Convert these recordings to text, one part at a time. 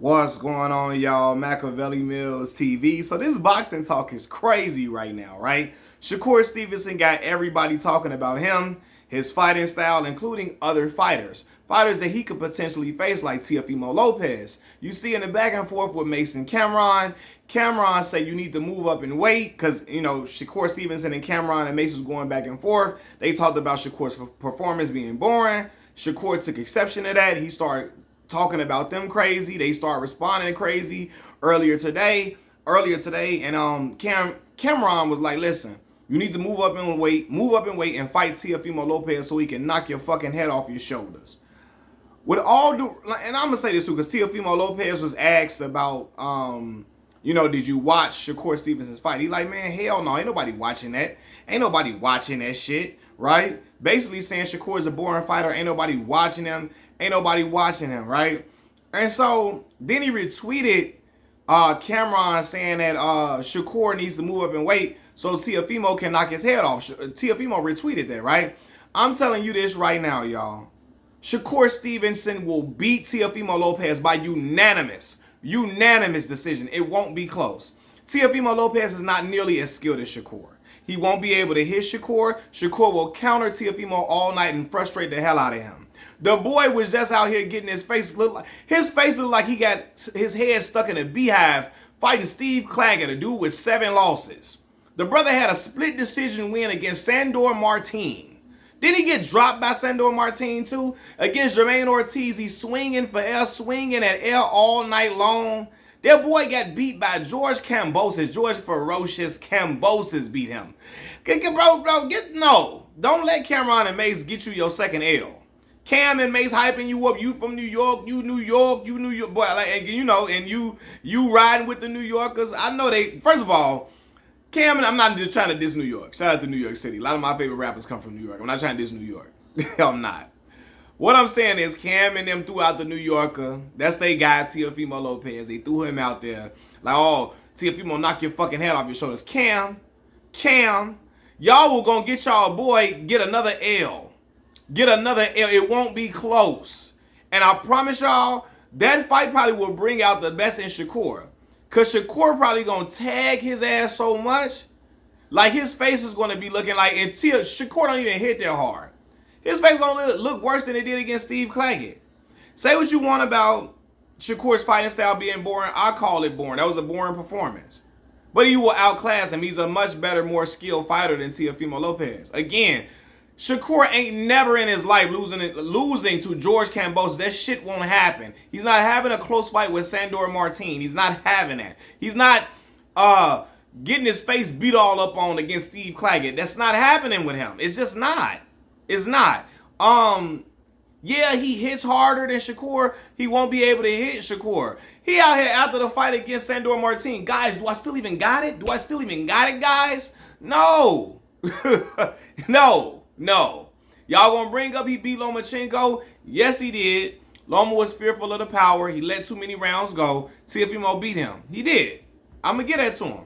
What's going on, y'all? Machiavelli Mills TV. So this boxing talk is crazy right now, right? Shakur Stevenson got everybody talking about him, his fighting style, including other fighters. Fighters that he could potentially face like Teofimo Lopez. You see in the back and forth with Mason Cameron. Cameron said you need to move up in weight because, you know, Shakur Stevenson and Cameron and Mason was going back and forth. They talked about Shakur's performance being boring. Shakur took exception to that. He started talking about them crazy. They start responding crazy earlier today, and Cameron was like, listen, you need to move up in weight and fight Teofimo Lopez so he can knock your fucking head off your shoulders. With all due, and I'm gonna say this too, because Teofimo Lopez was asked about, did you watch Shakur Stevenson's fight? He like, man, hell no, ain't nobody watching that. Ain't nobody watching that shit, right? Basically saying Shakur is a boring fighter. Ain't nobody watching him. Ain't nobody watching him, right? And so then he retweeted Cameron saying that Shakur needs to move up in weight so Teofimo can knock his head off. Teofimo retweeted that, right? I'm telling you this right now, y'all. Shakur Stevenson will beat Teofimo Lopez by unanimous decision. It won't be close. Teofimo Lopez is not nearly as skilled as Shakur. He won't be able to hit Shakur. Shakur will counter Teofimo all night and frustrate the hell out of him. The boy was just out here getting his face looked like he got his head stuck in a beehive fighting Steve Claggett, a dude with 7 losses. The brother had a split decision win against Sandor Martin. Did he get dropped by Sandor Martin too? Against Jermaine Ortiz, he's swinging for air, swinging at air all night long. That boy got beat by George Kambosos. George Ferocious Kambosos beat him. No. Don't let Cameron and Mace get you your second L. Cam and Mace hyping you up. You from New York. You New York. Boy, like, and you riding with the New Yorkers. I know they. First of all, Cam and I'm not just trying to diss New York. Shout out to New York City. A lot of my favorite rappers come from New York. I'm not trying to diss New York. I'm not. What I'm saying is Cam and them threw out the New Yorker. That's their guy, Teofimo Lopez. They threw him out there. Like, oh, Teofimo, knock your fucking head off your shoulders. Cam, y'all were going to get y'all boy, get another L. Get another L. It won't be close. And I promise y'all, that fight probably will bring out the best in Shakur. Because Shakur probably going to tag his ass so much. Like, his face is going to be looking like, and Shakur don't even hit that hard. His face gonna look worse than it did against Steve Claggett. Say what you want about Shakur's fighting style being boring. I call it boring. That was a boring performance. But he will outclass him. He's a much better, more skilled fighter than Teofimo Lopez. Again, Shakur ain't never in his life losing to George Kambosos. That shit won't happen. He's not having a close fight with Sandor Martin. He's not having that. He's not getting his face beat all up on against Steve Claggett. That's not happening with him. It's just not. It's not. Yeah, he hits harder than Shakur. He won't be able to hit Shakur. He out here after the fight against Sandor Martin. Guys, do I still even got it? Guys? No. No. Y'all gonna bring up he beat Lomachenko? Yes, he did. Loma was fearful of the power. He let too many rounds go. Teofimo beat him. He did. I'm gonna get that to him.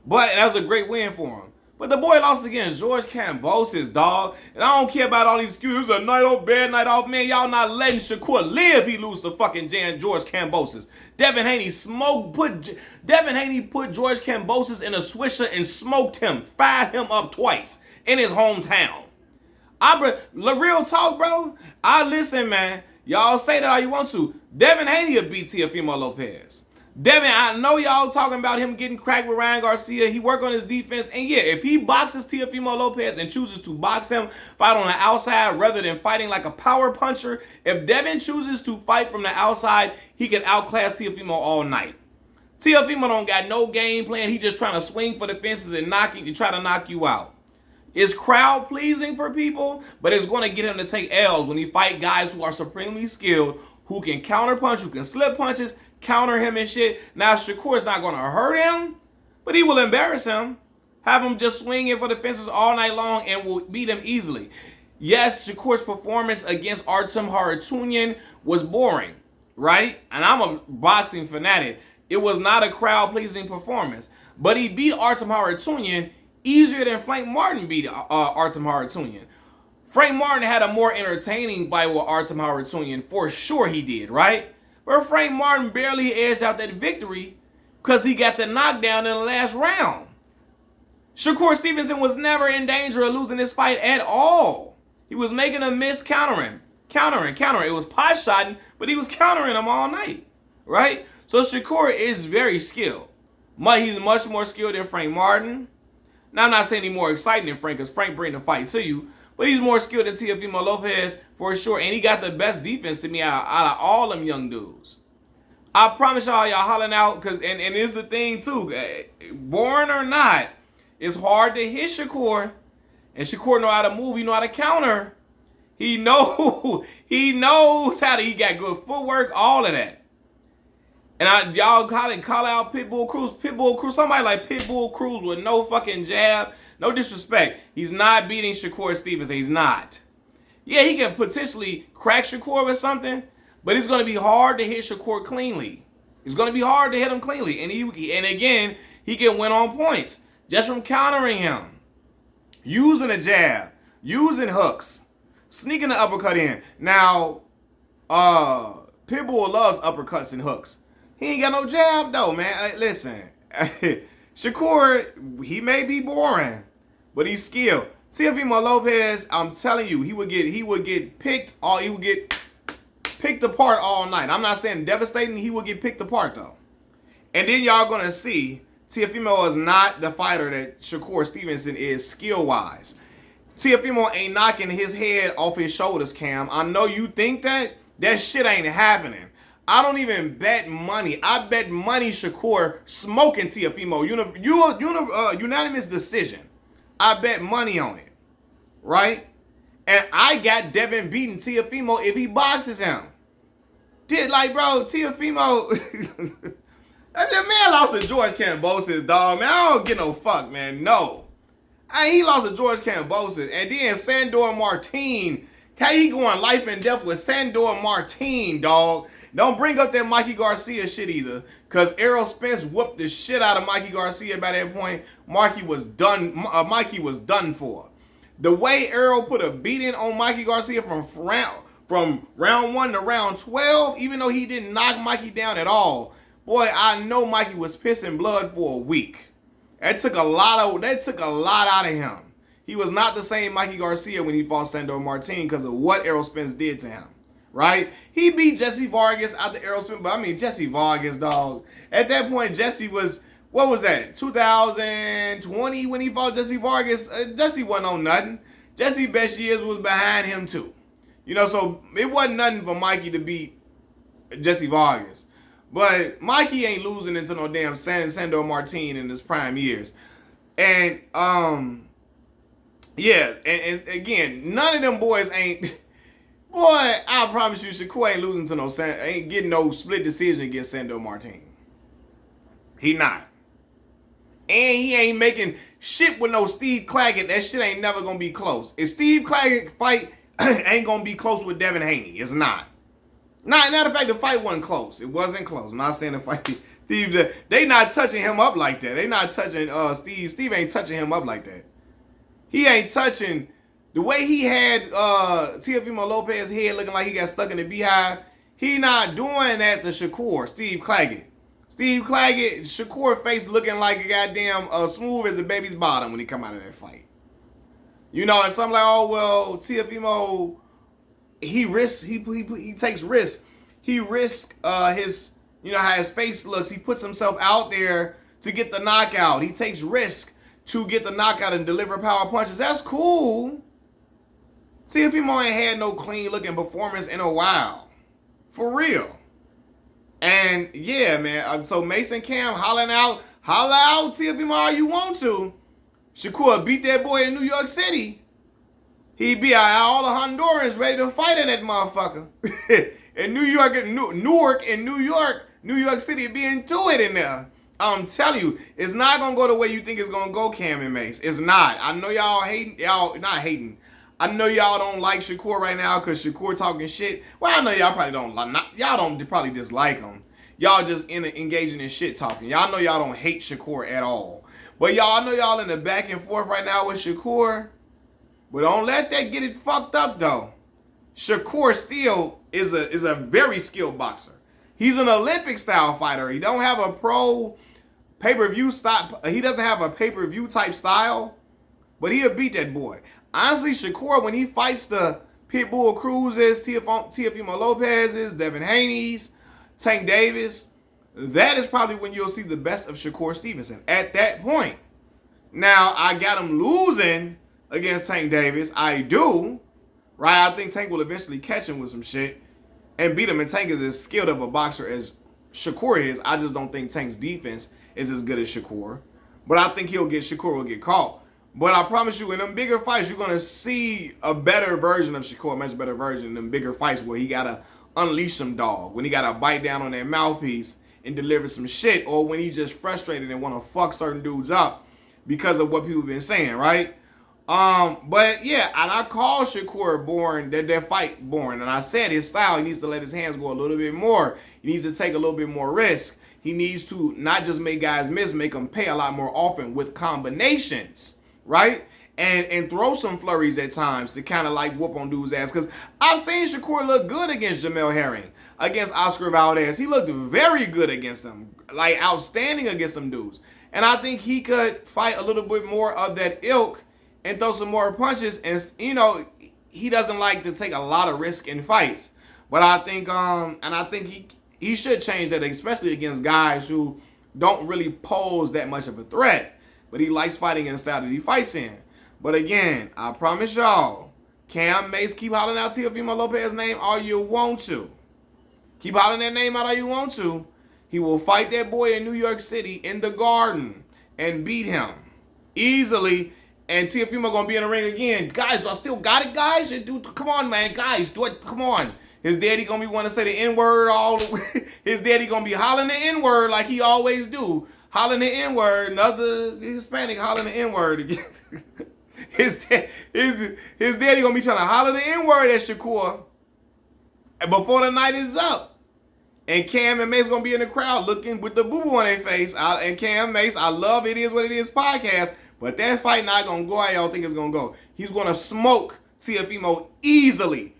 But that was a great win for him. But the boy lost against George Kambosos, dog. And I don't care about all these excuses. A night off, bad night off. Man, y'all not letting Shakur live. He lose to fucking George Kambosos. Devin Haney put George Kambosos in a swisher and smoked him. Fired him up twice in his hometown. Real talk, bro. Listen, man. Y'all say that all you want to. Devin Haney will beat Teofimo Lopez. Devin, I know y'all talking about him getting cracked with Ryan Garcia. He worked on his defense. And yeah, if he boxes Teofimo Lopez and chooses to box him, fight on the outside rather than fighting like a power puncher, if Devin chooses to fight from the outside, he can outclass Teofimo all night. Teofimo don't got no game plan. He just trying to swing for the fences and try to knock you out. It's crowd pleasing for people, but it's going to get him to take L's when he fight guys who are supremely skilled, who can counter punch, who can slip punches, counter him and shit. Now, Shakur's not going to hurt him, but he will embarrass him. Have him just swinging for the fences all night long and will beat him easily. Yes, Shakur's performance against Artem Harutyunyan was boring, right? And I'm a boxing fanatic. It was not a crowd-pleasing performance. But he beat Artem Harutyunyan easier than Frank Martin beat Artem Harutyunyan. Frank Martin had a more entertaining fight with Artem Harutyunyan. For sure he did, right? where Frank Martin barely edged out that victory because he got the knockdown in the last round. Shakur Stevenson was never in danger of losing this fight at all. He was making a miss countering. It was pot shotting, but he was countering him all night, right? So Shakur is very skilled. He's much more skilled than Frank Martin. Now, I'm not saying he's more exciting than Frank, because Frank bring the fight to you, but he's more skilled than Teofimo Lopez for sure, and he got the best defense to me out of all them young dudes. I promise y'all hollering out, because and it's the thing too, born or not, it's hard to hit Shakur, and Shakur know how to move, he know how to counter. He knows how to, he got good footwork, all of that. And y'all call out Pitbull Cruz, somebody like Pitbull Cruz with no fucking jab, no disrespect. He's not beating Shakur Stevenson, he's not. Yeah, he can potentially crack Shakur with something, but it's going to be hard to hit Shakur cleanly. It's going to be hard to hit him cleanly. And again, he can win on points just from countering him. Using a jab, using hooks, sneaking the uppercut in. Now, Pitbull loves uppercuts and hooks. He ain't got no jab though, man. Listen, Shakur, he may be boring, but he's skilled. Teofimo Lopez, I'm telling you, he would get picked apart all night. I'm not saying devastating, he would get picked apart though. And then y'all gonna see Teofimo is not the fighter that Shakur Stevenson is skill-wise. Teofimo ain't knocking his head off his shoulders, Cam. I know you think that. That shit ain't happening. I don't even bet money. I bet money Shakur smoking Teofimo. Unanimous decision. I bet money on it. Right? And I got Devin beating Teofimo if he boxes him. Teofimo... The man lost to George Kambosos, dog. Man, I don't get no fuck, man. No. He lost to George Kambosos. And then Sandor Martin. How he going life and death with Sandor Martin, dog? Don't bring up that Mikey Garcia shit either. Because Errol Spence whooped the shit out of Mikey Garcia by that point. Mikey was done for. The way Errol put a beating on Mikey Garcia from round 1 to round 12, even though he didn't knock Mikey down at all, boy, I know Mikey was pissing blood for a week. That took a lot out of him. He was not the same Mikey Garcia when he fought Sandor Martin because of what Errol Spence did to him. Right? He beat Jesse Vargas out the Errol Spence, but I mean Jesse Vargas, dog. At that point, Jesse was, what was that? 2020 when he fought Jesse Vargas. Jesse wasn't on nothing. Jesse best years was behind him too. So it wasn't nothing for Mikey to beat Jesse Vargas. But Mikey ain't losing into no damn Sandor Martin in his prime years. And, yeah, and again, none of them boys ain't... Boy, I promise you, Shakur ain't losing to ain't getting no split decision against Sandor Martin. He not. And he ain't making shit with no Steve Claggett. That shit ain't never gonna be close. If Steve Claggett fight ain't gonna be close with Devin Haney. It's not. Matter of fact, the fight wasn't close. It wasn't close. I'm not saying the fight. Steve, they not touching him up like that. They not touching Steve. Steve ain't touching him up like that. He ain't touching the way he had Teofimo Lopez's head looking like he got stuck in the beehive. He not doing that to Shakur, Steve Claggett. Steve Claggett, Shakur face looking like a goddamn smooth as a baby's bottom when he come out of that fight. And some like, oh well, Teofimo, he risks, he takes risks. He risks his, how his face looks. He puts himself out there to get the knockout. He takes risk to get the knockout and deliver power punches. That's cool. Teofimo ain't had no clean looking performance in a while. For real. And yeah, man. So Mason Cam holla out Teofimo all you want to. Shakur beat that boy in New York City. He be all the Hondurans ready to fight in that motherfucker. In New York City be into it in there. I'm telling you, it's not going to go the way you think it's going to go, Cam and Mace. It's not. I know y'all hating. Y'all not hating. I know y'all don't like Shakur right now because Shakur talking shit. Well, I know y'all probably don't. Y'all don't probably dislike him. Y'all just engaging in shit talking. Y'all know y'all don't hate Shakur at all. But y'all know y'all in the back and forth right now with Shakur. But don't let that get it fucked up, though. Shakur still is a very skilled boxer. He's an Olympic style fighter. He don't have a pro pay-per-view style. He doesn't have a pay-per-view type style, but he'll beat that boy. Honestly, Shakur, when he fights the Pitbull Cruzes, Teofimo Lopez's, Devin Haney's, Tank Davis, that is probably when you'll see the best of Shakur Stevenson at that point. Now, I got him losing against Tank Davis. I do. Right? I think Tank will eventually catch him with some shit and beat him. And Tank is as skilled of a boxer as Shakur is. I just don't think Tank's defense is as good as Shakur. But I think Shakur will get caught. But I promise you, in them bigger fights, you're going to see a better version of Shakur, a much better version in them bigger fights where he got to unleash some dog, when he got to bite down on that mouthpiece and deliver some shit, or when he's just frustrated and want to fuck certain dudes up because of what people have been saying, right? But yeah, and I call Shakur boring, that fight boring, and I said his style, he needs to let his hands go a little bit more. He needs to take a little bit more risk. He needs to not just make guys miss, make them pay a lot more often with combinations, right? And throw some flurries at times to kind of like whoop on dudes' ass. Because I've seen Shakur look good against Jamel Herring, against Oscar Valdez. He looked very good against them, like outstanding against them dudes. And I think he could fight a little bit more of that ilk and throw some more punches. And, you know, he doesn't like to take a lot of risk in fights. But I think, and I think he should change that, especially against guys who don't really pose that much of a threat. But he likes fighting in the style that he fights in. But again, I promise y'all, Cam Mace, keep hollering out Teofimo Lopez's name all you want to. Keep hollering that name out all you want to. He will fight that boy in New York City in the Garden and beat him easily. And Teofimo gonna be in the ring again. Guys, I still got it, guys. Dude, come on, man, guys, do it. Come on. His daddy gonna be want to say the N-word all the way. His daddy gonna be hollering the N-word like he always do. Hollering the N-word. Another Hispanic hollering the N-word again. His daddy gonna be trying to holler the N-word at Shakur before the night is up. And Cam and Mace gonna be in the crowd looking with the boo-boo on their face. And Cam Mace, I love It Is What It Is podcast, but that fight not gonna go how y'all think it's gonna go. He's gonna smoke Teofimo easily.